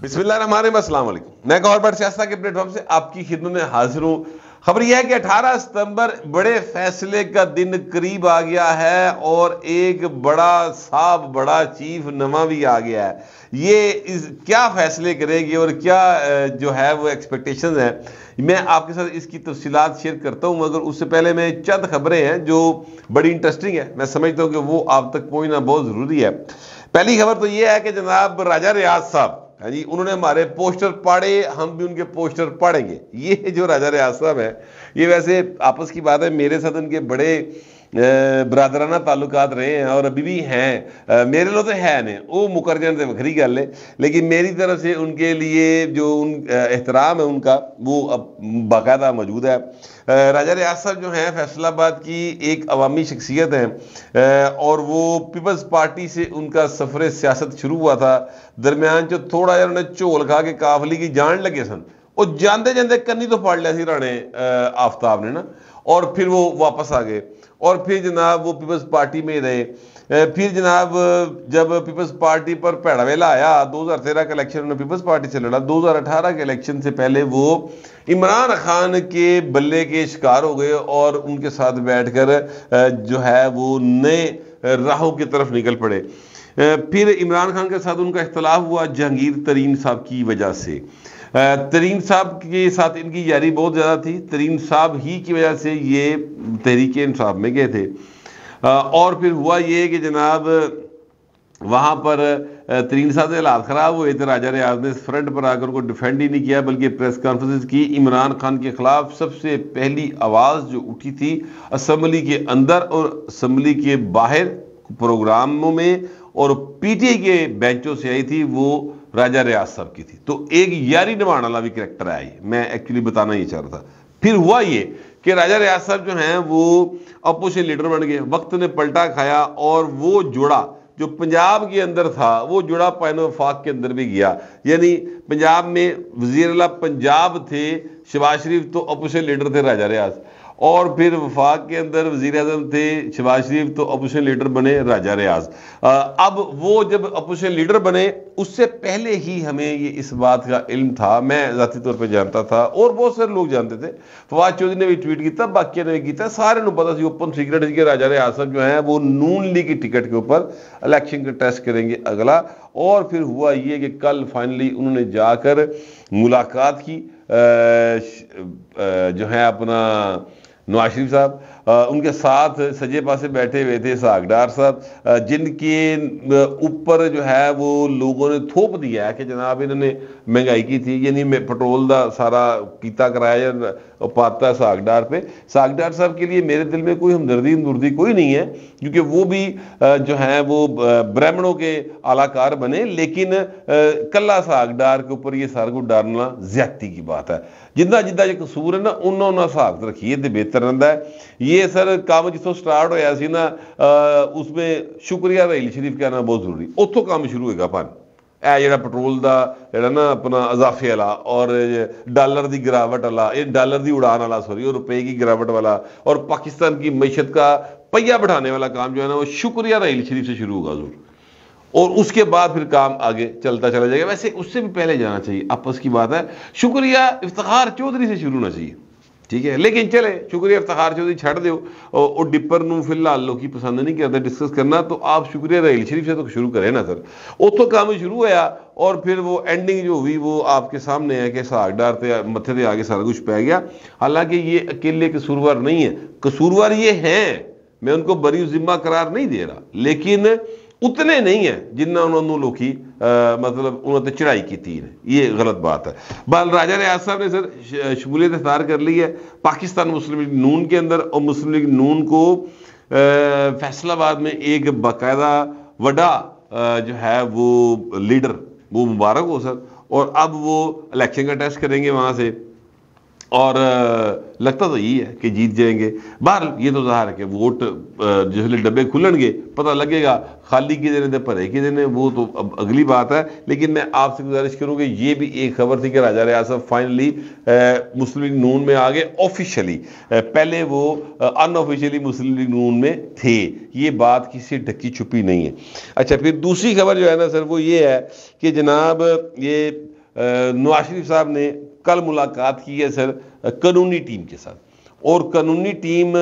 बिस्मिल्लाहिर्रहमानिर्रहीम, अस्सलाम वालेकुम। मैं गौर बट सियासत के प्लेटफॉर्म से आपकी खिदमत में हाजिर हूं। खबर यह है कि 18 सितंबर बड़े फैसले का दिन करीब आ गया है और एक बड़ा चीफ नवा भी आ गया है। ये क्या फैसले करेगी और क्या जो है वो एक्सपेक्टेशंस हैं, मैं आपके साथ इसकी तफसीलात शेयर करता हूं। मगर उससे पहले मैं चंद खबरें हैं जो बड़ी इंटरेस्टिंग है, मैं समझता हूं कि वो आप तक पहुंचना बहुत ज़रूरी है। पहली खबर तो ये है कि जनाब राजा रियाज साहब, हाँ जी, उन्होंने हमारे पोस्टर पढ़े, हम भी उनके पोस्टर पढ़ेंगे। ये जो राजा रियाज साहब है, ये वैसे आपस की बात है, मेरे साथ उनके बड़े बरादराना ताल्लुकात रहे हैं और अभी भी हैं। मेरे लो तो है नहीं, वो मुकर जाने से वखरी गल है, लेकिन मेरी तरफ से उनके लिए जो उन एहतराम है उनका, वो अब बाकायदा मौजूद है। राजा रियाज साहब जो हैं फैसलाबाद की एक अवामी शख्सियत हैं और वो पीपल्स पार्टी से उनका सफ़र सियासत शुरू हुआ था। दरम्यान जो थोड़ा यार उन्हें झोल खा के काफली की जान लगे सन, वो जाते जाते कन्नी तो फाड़ लिया सी राणे आफ्ताब ने ना, और फिर वो वापस आ गए और फिर जनाब वो पीपल्स पार्टी में रहे। फिर जनाब जब पीपल्स पार्टी पर भैड़ा वेला आया, 2013 का इलेक्शन उन्होंने पीपल्स पार्टी से लड़ा, 2018 के इलेक्शन से पहले वो इमरान खान के बल्ले के शिकार हो गए और उनके साथ बैठकर जो है वो नए राहों की तरफ निकल पड़े। फिर इमरान खान के साथ उनका इख्तलाफ हुआ जहांगीर तरीन साहब की वजह से। तरीन साहब के साथ इनकी यारी बहुत ज़्यादा थी, तरीन साहब ही की वजह से ये तहरीक-ए-इंसाफ में गए थे। और फिर हुआ ये कि जनाब वहाँ पर तरीन साहब से हालात ख़राब हुए थे। राजा रियाज ने फ्रंट पर आकर उनको डिफेंड ही नहीं किया, बल्कि प्रेस कॉन्फ्रेंस की। इमरान खान के ख़िलाफ़ सबसे पहली आवाज़ जो उठी थी असम्बली के अंदर और असम्बली के बाहर प्रोग्रामों में और पीटीआई के बेंचों से आई थी, वो राजा रियाज साहब की थी। तो एक यारी निभाने वाला भी करैक्टर आया, ये मैं एक्चुअली बताना ही चाह रहा था। फिर हुआ ये कि राजा रियाज साहब जो हैं वो अपोजिशन लीडर बन गए। वक्त ने पलटा खाया और वो जोड़ा जो पंजाब के अंदर था वो जुड़ा पैन वफाक के अंदर भी गया। यानी पंजाब में वज़ीर आला पंजाब थे शहबाज शरीफ, तो अपोजिशन लीडर थे राजा रियाज, और फिर वफाक के अंदर वज़ीर आज़म थे शहबाज शरीफ, तो अपोजिशन लीडर बने राजा रियाज। अब वो जब अपोजिशन लीडर बने उससे पहले ही हमें ये इस बात का इल्म था, मैं ज़ाती तौर पे जानता था और बहुत सारे लोग जानते थे। फवाद चौधरी ने भी ट्वीट किया, बाकी ने भी किया, सारे को पता सी, ओपन सीक्रेट है कि राजा रियाज साहब जो है वो नून लीग की टिकट के ऊपर इलेक्शन का टेस्ट करेंगे अगला। और फिर हुआ ये कि कल फाइनली उन्होंने जाकर मुलाकात की जो है अपना नवाज शरीफ साहब, उनके साथ सजे पासे बैठे हुए थे सागडार साहब, जिनके ऊपर जो है वो लोगों ने थोप दिया है कि जनाब इन्होंने महंगाई की थी, यानी पेट्रोल का सारा कीता कराया पाता सागडार पे। सागडार साहब के लिए मेरे दिल में कोई हमदर्दी कोई नहीं है, क्योंकि वो भी जो है वो ब्राह्मणों के आलाकार बने, लेकिन कल्ला सागडार के ऊपर ये सारा कुछ डालना ज्यादती की बात है। जिदा जिदा जो कसूर है ना उन्होंने हिसाब रखिए तो बेहतर रहता है। ये सर काम जितों स्टार्ट होया सी ना, उसमें शुक्रिया रहील शरीफ कहना बहुत जरूरी, उतों काम शुरू होगा पान ए जो पेट्रोल का जोड़ा ना अपना अजाफे वाला और डॉलर की गिरावट वाला, ये डॉलर की उड़ान वाला, सॉरी, और रुपए की गिरावट वाला और पाकिस्तान की मीशत का पहिया बढ़ाने वाला काम जो है ना वो शुक्रिया रहील शरीफ से शुरू होगा जरूर, और उसके बाद फिर काम आगे चलता चला जाएगा। वैसे उससे भी पहले जाना चाहिए, आपस की बात है, शुक्रिया इफ्तिखार चौधरी से शुरू होना चाहिए, ठीक है। लेकिन चले शुक्रिया इफ्तिखार चौधरी छड़ दो और डिपर नूं फिलहाल लोग पसंद नहीं करते डिस्कस करना, तो आप शुक्रिया रहील शरीफ से तो शुरू करें ना सर। उतों काम शुरू होया और फिर वो एंडिंग जो हुई वो आपके सामने है कि सागडार पे मत्थे पे आगे सारा कुछ पै गया। हालांकि ये अकेले कसूरवार नहीं है, कसूरवार ये हैं, मैं उनको बरी जिम्मा करार नहीं दे रहा, लेकिन उतने नहीं है जिन्ना उन्होंने लोग मतलब उन्होंने चढ़ाई की थी, ये गलत बात है। बाल राजा रियाज साहब ने सर शमूलियत इख्तियार कर ली है पाकिस्तान मुस्लिम लीग नून के अंदर, और मुस्लिम लीग नून को फैसलाबाद में एक बाकायदा वड़ा जो है वो लीडर, वो मुबारक हो सर। और अब वो इलेक्शन का टेस्ट करेंगे वहाँ से, और लगता तो यही है कि जीत जाएंगे। बहरहाल ये तो ज़ाहिर है कि वोट जिसले डब्बे खुलणगे पता लगेगा, खाली की देने भरे की देने, वो तो अब अगली बात है। लेकिन मैं आपसे गुजारिश करूँगी, ये भी एक खबर थी कि राजा रियासत फाइनली मुस्लिम लीग नून में आ गए ऑफिशियली। पहले वो अनऑफिशियली मुस्लिम लीग नून में थे, ये बात किसी ढकी छुपी नहीं है। अच्छा, फिर दूसरी खबर जो है ना सर, वो ये है कि जनाब ये नवाज शरीफ साहब ने कल मुलाकात की है सर कानूनी टीम के साथ, और कानूनी टीम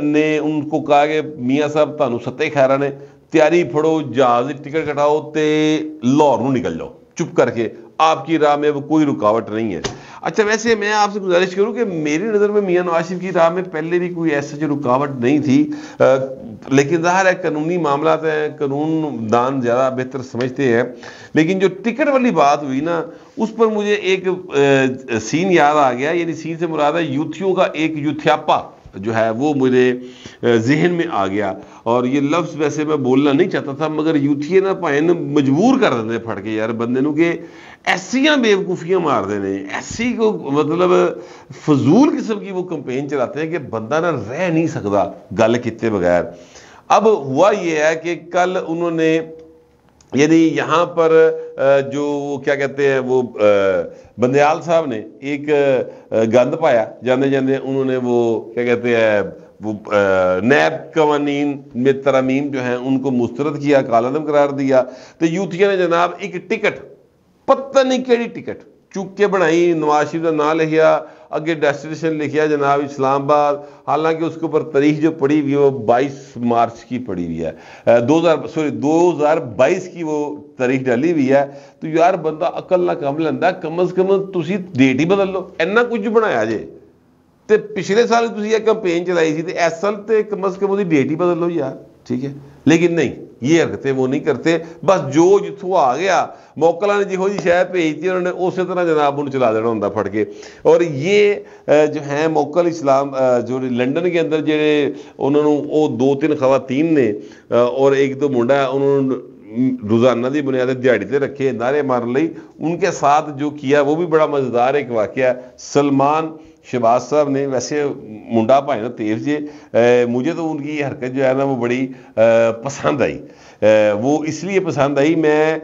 ने उनको कहा कि मियाँ साहब तानू सत्ते खैरा ने तैयारी फड़ो, जहाज की टिकट कटाओ ते लाहौर में निकल जाओ चुप करके, आपकी राह में वो कोई रुकावट नहीं है। अच्छा, वैसे मैं आपसे गुजारिश करूं कि मेरी नज़र में मियाँ नवाज शरीफ की राह में पहले भी कोई ऐसी जो रुकावट नहीं थी, लेकिन ज़ाहिर है कानूनी मामला हैं, कानून दान ज़्यादा बेहतर समझते हैं। लेकिन जो टिकट वाली बात हुई ना, उस पर मुझे एक सीन याद आ गया, यानी सीन से मुराद है यूथियों का एक यूथियापा जो है वो मुझे जहन में आ गया। और ये लफ्ज़ वैसे मैं बोलना नहीं चाहता था, मगर यूथिए ना भाएं मजबूर कर देते फट के यार बंदे नूं कि ऐसियां बेवकूफ़ियां मार देने, ऐसी को मतलब फजूल किस्म की वो कंपेन चलाते हैं कि बंदा ना रह नहीं सकता गल किए बगैर। अब हुआ ये है कि कल उन्होंने यानी यहाँ पर जो वो क्या कहते हैं वो बंदयाल साहब ने एक गंद पाया, जाने जाने उन्होंने वो क्या कहते हैं वो नैब कवानीन में तरमीम जो है उनको मुस्तरद किया, कालादम करार दिया। तो यूथिया ने जनाब एक टिकट, पता नहीं केड़ी टिकट चुक के बनाई, नवाज शरीफ का नाम लिखिया, अगे डेस्टिनेशन लिखिया जनाब इस्लामाबाद, हालांकि उसके ऊपर तारीख जो पड़ी हुई है वो 22 मार्च की पड़ी हुई है, 2022 की वो तारीख डाली हुई है। तो यार बंदा अकल ना कम लेंदा, कम से कम तुसी डेट ही बदल लो, इन्ना कुछ बनाया जे ते पिछले साल तुसी ये कैंपेन चलाई थी, तो इस साल तो कम से कम उसकी डेट ही बदल लो यार, ठीक है। लेकिन नहीं, ये हरकतें वो नहीं करते, बस जो जिथों आ गया मौकला ने जिहो जी शायद भेजती उन्होंने उस तरह जनाब उन्हें चला देना होंगे फट के। और ये जो है मौकल इस्लाम जो लंदन के अंदर जेडे उन्होंने वो 2-3 खवातीन ने और एक दो मुंडा है, उन्होंने रोजाना की बुनियाद दिहाड़ी से रखे नारे मारने लई, उनके साथ जो किया वो भी बड़ा मजेदार एक वाकया। सलमान शहबाज साहब ने, वैसे मुंडा भाई ना तेज जे, मुझे तो उनकी हरकत जो है ना वो बड़ी पसंद आई। वो इसलिए पसंद आई, मैं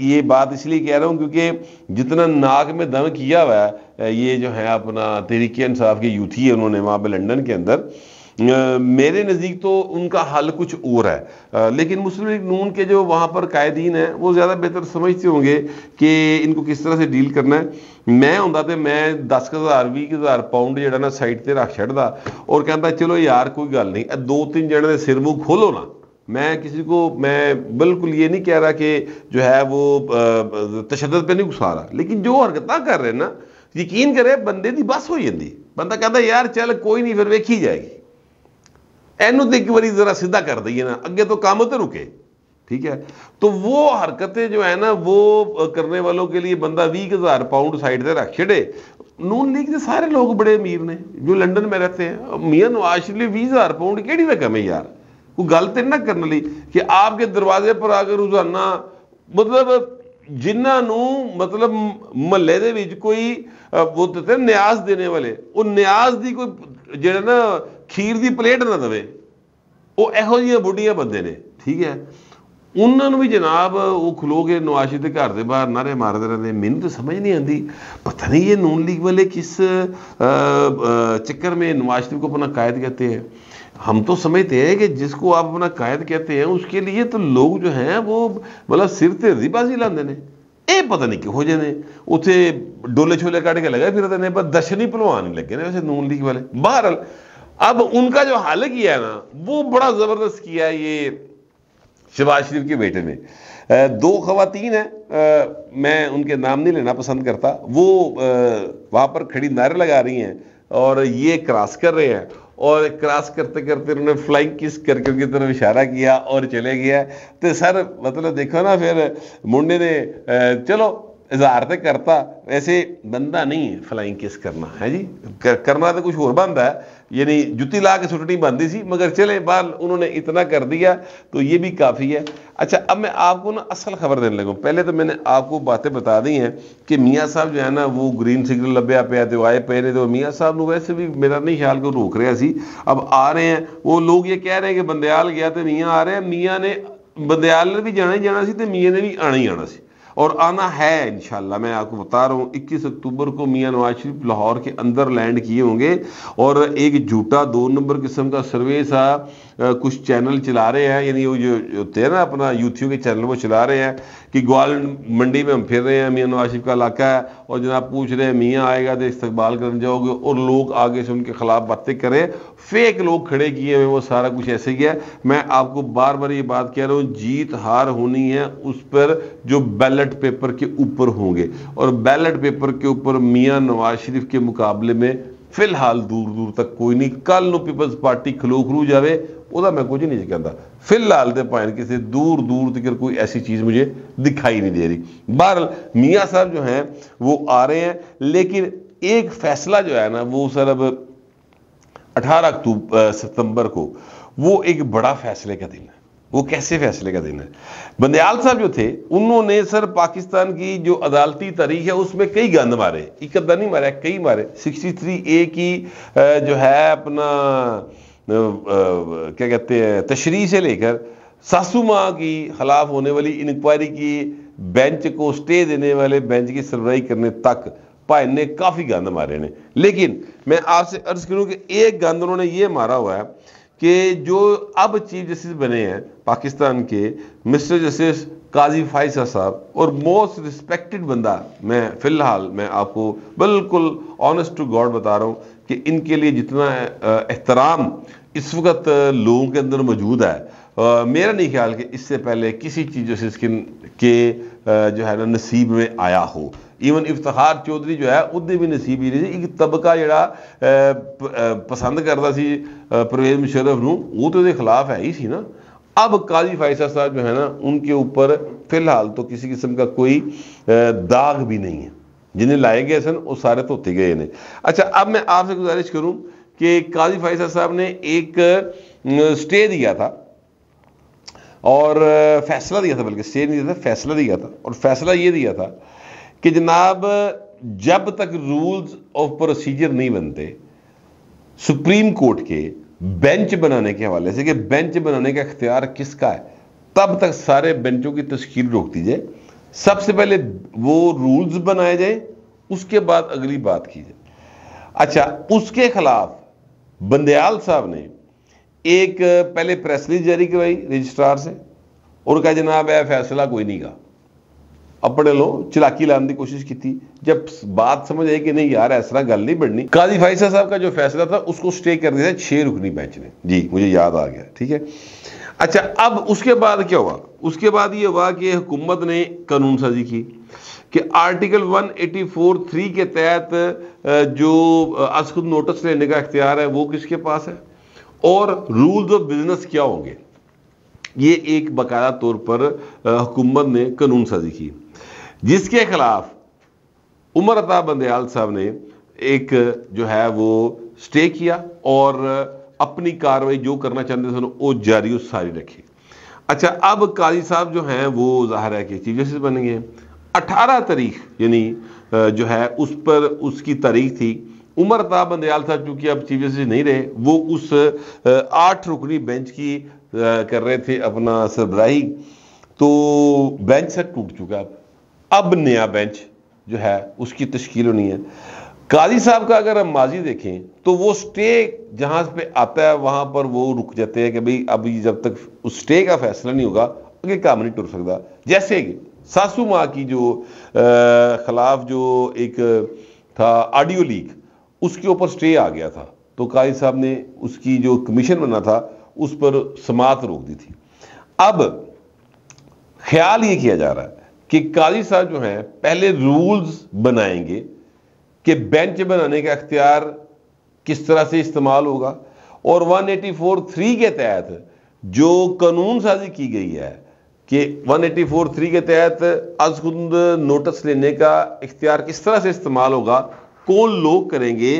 ये बात इसलिए कह रहा हूँ क्योंकि जितना नाक में दम किया हुआ है ये जो है अपना तहरीक इंसाफ के यूथी है उन्होंने वहाँ पे लंदन के अंदर, मेरे नज़दीक तो उनका हल कुछ और है। लेकिन मुस्लिम लीग नून के जो वहाँ पर कायदीन हैं वो ज़्यादा बेहतर समझते होंगे कि इनको किस तरह से डील करना है। मैं होंदा तो मैं 10,000 20,000 पाउंड जो ना साइड पर रख छड़दा और कहता चलो यार कोई गल नहीं, 2-3 जने के सिर मुँह खोलो ना। मैं किसी को, मैं बिल्कुल ये नहीं कह रहा कि जो है वो तशद्दुद पे नहीं गुस्सा रहा, लेकिन जो हरकत कर रहे ना, यकीन करे बंदे की बस हो जाती, बंदा कहता यार चल कोई नहीं फिर वेखी जाएगी, एनू तो एक बारी जरा सीधा कर दईए ना, अगे तो काम तो रुके, ठीक है। तो वो हरकतें जो है ना वो करने वालों के लिए बंदा 20,000 पाउंड साइड से रख छड़े। नून लीग के सारे लोग बड़े अमीर ने जो लंदन में रहते हैं, मियाँ नवाज शरीफ 20,000 पाउंड केड़ी रकम है यार, कोई गल तो ना करने ली कि आपके दरवाजे पर आकर रोजाना मतलब जिन्होंने मतलब महल्ले दे विच कोई वो तो न्याज देने वाले, वो न्याज की कोई जो ना खीर की प्लेट ना दे, वो इहो जिहियां बुढ़ियां बंदे ने, ठीक है। उन्होंने भी जनाब वो खलो के नवाज शरीफ के घर के बाहर नारे मारते रहते। मैनू तो समझ नहीं आती, पता नहीं ये नून लीग वाले किस चक्कर में नवाज शरीफ को अपना कायद कहते हैं। हम तो समझते हैं कि जिसको आप अपना कायद कहते हैं उसके लिए तो लोग जो हैं वो मतलब सिर ते रिबाजी लाते हैं। ये पता नहीं किहो जे ने उत्थे डोले छोले कट के लगे फिरते हैं, पर दर्शनी भलवान नहीं लगे ने वैसे नून लीग वाले। बहरहाल अब उनका जो हल किया है ना वो बड़ा ज़बरदस्त किया है ये शहबाज शरीफ के बेटे ने। 2 खवातीन हैं, मैं उनके नाम नहीं लेना पसंद करता, वो वहाँ पर खड़ी नारे लगा रही हैं और ये क्रॉस कर रहे हैं, और क्रॉस करते करते उन्होंने फ्लाइंग किस करके उनकी तरफ इशारा किया और चले गया। तो सर मतलब देखो ना, फिर मुंडे ने चलो इजहार तो करता, वैसे बंदा नहीं है फ्लाइंग किस करना है जी, करना तो कुछ और बनता है, यानी जुती ला के सुटनी बांधी सी, मगर चले बाल उन्होंने इतना कर दिया तो ये भी काफ़ी है। अच्छा, अब मैं आपको ना असल खबर देने लगा। पहले तो मैंने आपको बातें बता दी हैं कि मियाँ साहब जो है ना वो ग्रीन सिग्नल लभ्या पे तो आए पे ने, तो मियाँ साहब ने वैसे भी मेरा नहीं ख्याल को रोक रहा सी। अब आ रहे हैं वो लोग, ये कह रहे हैं कि बंदयाल गया तो मियाँ आ रहे हैं। मियाँ ने बंदयाल ने भी जाना ही जाना सी तो मियाँ ने भी आना ही आना सी, और आना है इंशाल्लाह। मैं आपको बता रहा हूँ 21 अक्टूबर को मियाँ नवाज शरीफ लाहौर के अंदर लैंड किए होंगे, और एक झूठा 2 नंबर किस्म का सर्वे सा कुछ चैनल चला रहे हैं, यानी वो जो होते हैं ना अपना यूट्यूब के चैनल वो चला रहे हैं कि ग्वाल मंडी में हम फिर रहे हैं, मियाँ नवाज शरीफ का इलाका है, और जनाब पूछ रहे हैं मियाँ आएगा तो इस्तकबाल करने जाओगे, और लोग आगे से उनके खिलाफ बातें करें। फेक लोग खड़े किए हुए, वो सारा कुछ ऐसे ही है। मैं आपको बार बार ये बात कह रहा हूँ, जीत हार होनी है उस पर जो बैलेट पेपर के ऊपर होंगे, और बैलेट पेपर के ऊपर मियाँ नवाज शरीफ के मुकाबले में फिलहाल दूर दूर तक कोई नहीं। कल नु पीपल्स पार्टी खलो जावे ਉਹਦਾ मैं कुछ नहीं कहता, फिलहाल तो भाई किसी दूर दूर तक कोई ऐसी चीज़ मुझे दिखाई नहीं दे रही। बहरहाल मियाँ साहब जो हैं वो आ रहे हैं, लेकिन एक फैसला जो है ना वो सर अब 18 सितंबर को वो एक बड़ा फैसले का दिन है। वो कैसे फैसले का दिन है? बंदयाल साहब जो थे उन्होंने सर पाकिस्तान की जो अदालती तारीख है उसमें कई गंद मारे, एक अद्दा नहीं मारे, कई मारे। 63A की जो है अपना क्या कहते हैं तशरीह से लेकर सासू माँ की खिलाफ होने वाली इंक्वायरी की बेंच को स्टे देने वाले बेंच की सरबराही करने तक भाई ने काफ़ी गंद मारे ने। लेकिन मैं आपसे अर्ज करूं कि एक गंद उन्होंने ये मारा हुआ है कि जो अब चीफ जस्टिस बने हैं पाकिस्तान के मिस्टर जस्टिस काजी फायसा साहब, और मोस्ट रिस्पेक्टेड बंदा, मैं फिलहाल मैं आपको बिल्कुल ऑनेस्ट टू गॉड बता रहा हूँ कि इनके लिए जितना एहतराम इस वक्त लोगों के अंदर मौजूद है, मेरा नहीं ख्याल कि इससे पहले किसी चीफ जस्टिस के जो है ना नसीब में आया हो। ईवन इफ्तिखार चौधरी जो है उदे भी नसीब ही नहीं। एक तबका जड़ा पसंद करता सी परवेज मुशर्रफ नूं, वो तो खिलाफ है ही सी ना। अब काजी फायसा साहब जो है ना उनके ऊपर फिलहाल तो किसी किस्म का कोई दाग भी नहीं है, जिन्हें लाए गए सन वो सारे धोते गए ने। अच्छा, अब मैं आपसे गुजारिश करूं कि काजी फायसा साहब ने एक स्टे दिया था और फैसला दिया था, बल्कि स्टे नहीं दिया था, फैसला दिया था, और फैसला ये दिया था कि जनाब जब तक रूल्स ऑफ प्रोसीजर नहीं बनते सुप्रीम कोर्ट के बेंच बनाने के हवाले से, कि बेंच बनाने का इख्तियार किसका है, तब तक सारे बेंचों की तश्कील रोक दी जाए। सबसे पहले वो रूल्स बनाए जाए, उसके बाद अगली बात की जाए। अच्छा, उसके खिलाफ बंदयाल साहब ने एक पहले प्रेस रिलीज जारी करवाई रजिस्ट्रार से, और कहा जनाब यह फैसला कोई नहीं गा, अपने लो चलाकी लाने की कोशिश की थी। जब बात समझ आई कि नहीं यार ऐसा गल नहीं बढ़नी, काजी फायसा साहब का जो फैसला था उसको स्टे कर दिया 6 रुकनी बेंच ने। जी मुझे याद आ गया, ठीक है। अच्छा, अब उसके बाद क्या हुआ? उसके बाद ये हुआ कि हुकूमत ने कानून साजी की कि आर्टिकल 184(3) के तहत जो आज खुद नोटिस लेने का इख्तियार है वो किसके पास है, और रूल्स ऑफ बिजनेस क्या होंगे, ये एक बाकायदा तौर पर हुकूमत ने कानून साजी की, जिसके खिलाफ उमर अता बंदयाल साहब ने एक जो है वो स्टे किया और अपनी कार्रवाई जो करना चाहते थे वो जारी और सारी रखी। अच्छा, अब काजी साहब जो हैं वो जाहिर है कि चीफ जस्टिस बन गए। 18 तारीख यानी जो है उस पर उसकी तारीख थी। उमर अता बंदयाल साहब चूंकि अब चीफ जस्टिस नहीं रहे, वो उस 8 रुकनी बेंच की कर रहे थे अपना सरबराही, तो बेंच से टूट चुका। अब नया बेंच जो है उसकी तश्कील होनी है। काजी साहब का अगर हम माजी देखें तो वो स्टे जहां पे आता है वहां पर वो रुक जाते हैं कि भाई अभी जब तक उस स्टे का फैसला नहीं होगा आगे काम नहीं टूट सकता। जैसे कि सासू माँ की जो खिलाफ जो एक था ऑडियो लीक, उसके ऊपर स्टे आ गया था, तो काजी साहब ने उसकी जो कमीशन बना था उस पर समाअत रोक दी थी। अब ख्याल ये किया जा रहा है कि काजी साहब जो हैं पहले रूल्स बनाएंगे कि बेंच बनाने का इख्तियार किस तरह से इस्तेमाल होगा, और 184(3) के तहत जो कानून साजी की गई है कि 184(3) के तहत आज खुद नोटिस लेने का इख्तियार किस तरह से इस्तेमाल होगा, कौन लोग करेंगे,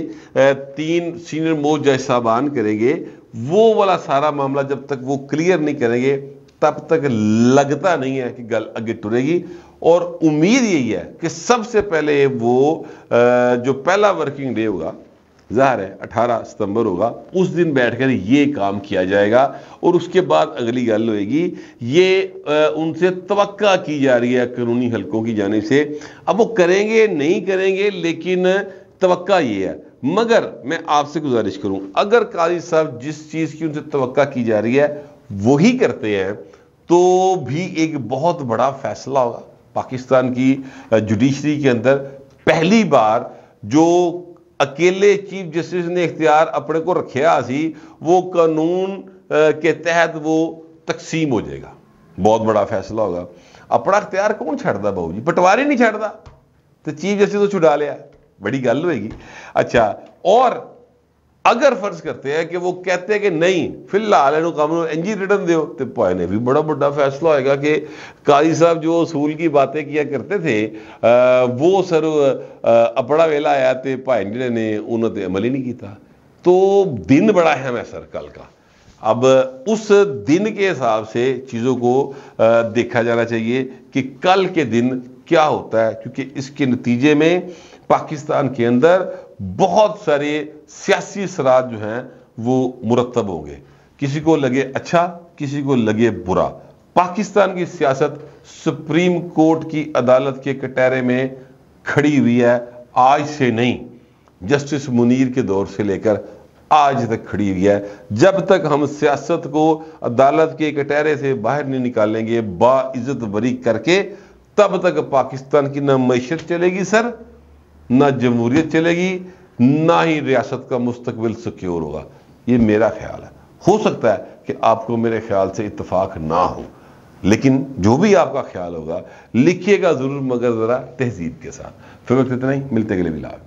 3 सीनियर मोस्ट जज साहबान करेंगे, वो वाला सारा मामला जब तक वो क्लियर नहीं करेंगे तब तक लगता नहीं है कि गल आगे टुरेगी। और उम्मीद यही है कि सबसे पहले वो जो पहला वर्किंग डे होगा, ज़ाहिर है 18 सितंबर होगा, उस दिन बैठकर ये काम किया जाएगा और उसके बाद अगली गल होएगी। ये उनसे तवक्का की जा रही है कानूनी हलकों की जानिब से। अब वो करेंगे नहीं करेंगे, लेकिन तवक्का ये है। मगर मैं आपसे गुजारिश करूं, अगर काजी साहब जिस चीज़ की उनसे तवक्का की जा रही है वही करते हैं तो भी एक बहुत बड़ा फैसला होगा। पाकिस्तान की जुडिशरी के अंदर पहली बार जो अकेले चीफ जस्टिस ने इख्तियार अपने को रखा सी, वो कानून के तहत वो तकसीम हो जाएगा। बहुत बड़ा फैसला होगा। अपना इख्तियार कौन छड़ता बाबू जी, पटवारी नहीं छड़ता तो चीफ जस्टिस तो छुड़ा लिया, बड़ी गल होगी। अच्छा, और अगर फर्ज करते हैं कि वो कहते हैं कि नहीं फिलहाल इन्हों काम इंजी रिटर्न दो, तो भाई ने भी बड़ा बड़ा फैसला होएगा कि काजी साहब जो असूल की बातें किया करते थे वो सर अपना वेला आया तो भाई ने उन्होंने अमल ही नहीं किया। तो दिन बड़ा अहम है सर कल का। अब उस दिन के हिसाब से चीज़ों को देखा जाना चाहिए कि कल के दिन क्या होता है, क्योंकि इसके नतीजे में पाकिस्तान के अंदर बहुत सारे सियासी सराज जो हैं वो मुरतब होंगे। किसी को लगे अच्छा, किसी को लगे बुरा। पाकिस्तान की सियासत सुप्रीम कोर्ट की अदालत के कटहरे में खड़ी हुई है, आज से नहीं, जस्टिस मुनीर के दौर से लेकर आज तक खड़ी हुई है। जब तक हम सियासत को अदालत के कटहरे से बाहर नहीं निकालेंगे बाइज्जत बरी करके, तब तक पाकिस्तान की ना मईशत चलेगी सर, ना जमहूरियत चलेगी, ना ही रियासत का मुस्तकबिल सिक्योर होगा। ये मेरा ख्याल है। हो सकता है कि आपको मेरे ख्याल से इत्तेफाक ना हो, लेकिन जो भी आपका ख्याल होगा लिखिएगा जरूर, मगर जरा तहजीब के साथ। फिर वक्त इतना ही, मिलते अगले मिलाद।